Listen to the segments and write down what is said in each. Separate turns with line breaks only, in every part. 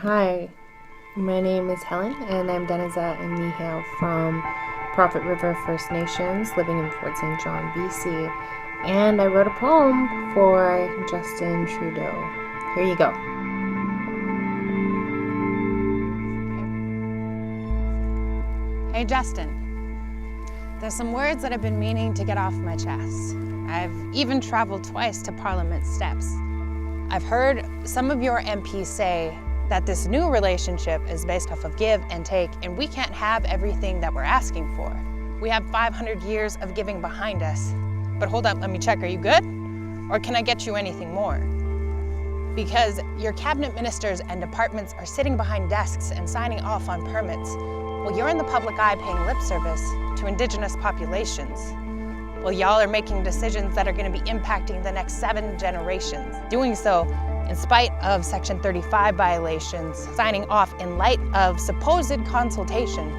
Hi, my name is Helen, and I'm Deniza and Nihao from Prophet River First Nations, living in Fort St. John, BC. And I wrote a poem for Justin Trudeau. Here you go.
Hey Justin, there's some words that I've been meaning to get off my chest. I've even traveled twice to Parliament steps. I've heard some of your MPs say that this new relationship is based off of give and take, and we can't have everything that we're asking for. We have 500 years of giving behind us. But hold up, let me check, are you good? Or can I get you anything more? Because your cabinet ministers and departments are sitting behind desks and signing off on permits, while you're in the public eye paying lip service to Indigenous populations. While y'all are making decisions that are going to be impacting the next 7 generations. Doing so in spite of Section 35 violations, signing off in light of supposed consultation.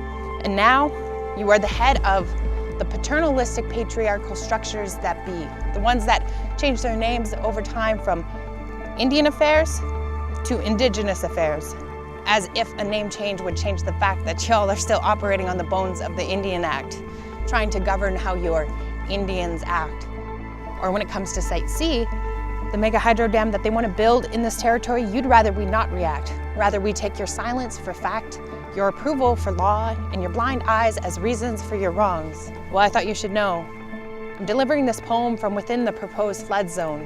And now you are the head of the paternalistic patriarchal structures that be, the ones that change their names over time from Indian affairs to Indigenous affairs, as if a name change would change the fact that y'all are still operating on the bones of the Indian Act, trying to govern how your Indians act. Or when it comes to Site C, the mega hydro dam that they want to build in this territory, you'd rather we not react. Rather we take your silence for fact, your approval for law, and your blind eyes as reasons for your wrongs. Well, I thought you should know. I'm delivering this poem from within the proposed flood zone.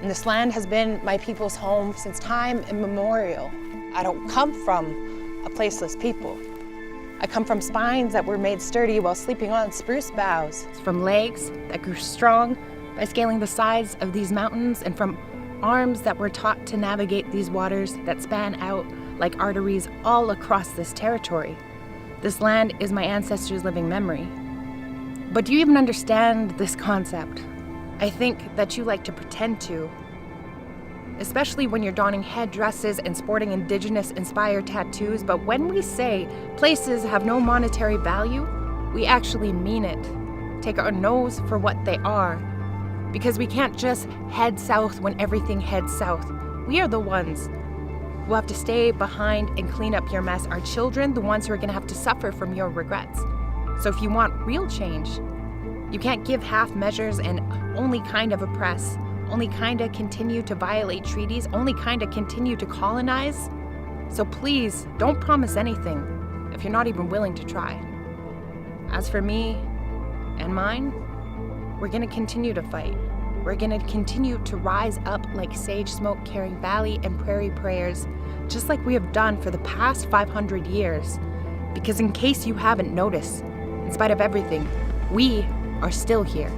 And this land has been my people's home since time immemorial. I don't come from a placeless people. I come from spines that were made sturdy while sleeping on spruce boughs. From legs that grew strong by scaling the sides of these mountains, and from arms that were taught to navigate these waters that span out like arteries all across this territory. This land is my ancestors' living memory. But do you even understand this concept? I think that you like to pretend to, especially when you're donning headdresses and sporting Indigenous-inspired tattoos. But when we say places have no monetary value, we actually mean it. Take our no's for what they are. Because we can't just head south when everything heads south. We are the ones who have to stay behind and clean up your mess. Our children, the ones who are gonna have to suffer from your regrets. So if you want real change, you can't give half measures and only kind of oppress, only kind of continue to violate treaties, only kind of continue to colonize. So please, don't promise anything if you're not even willing to try. As for me and mine, we're gonna continue to fight. We're gonna continue to rise up like sage smoke carrying valley and prairie prayers, just like we have done for the past 500 years. Because in case you haven't noticed, in spite of everything, we are still here.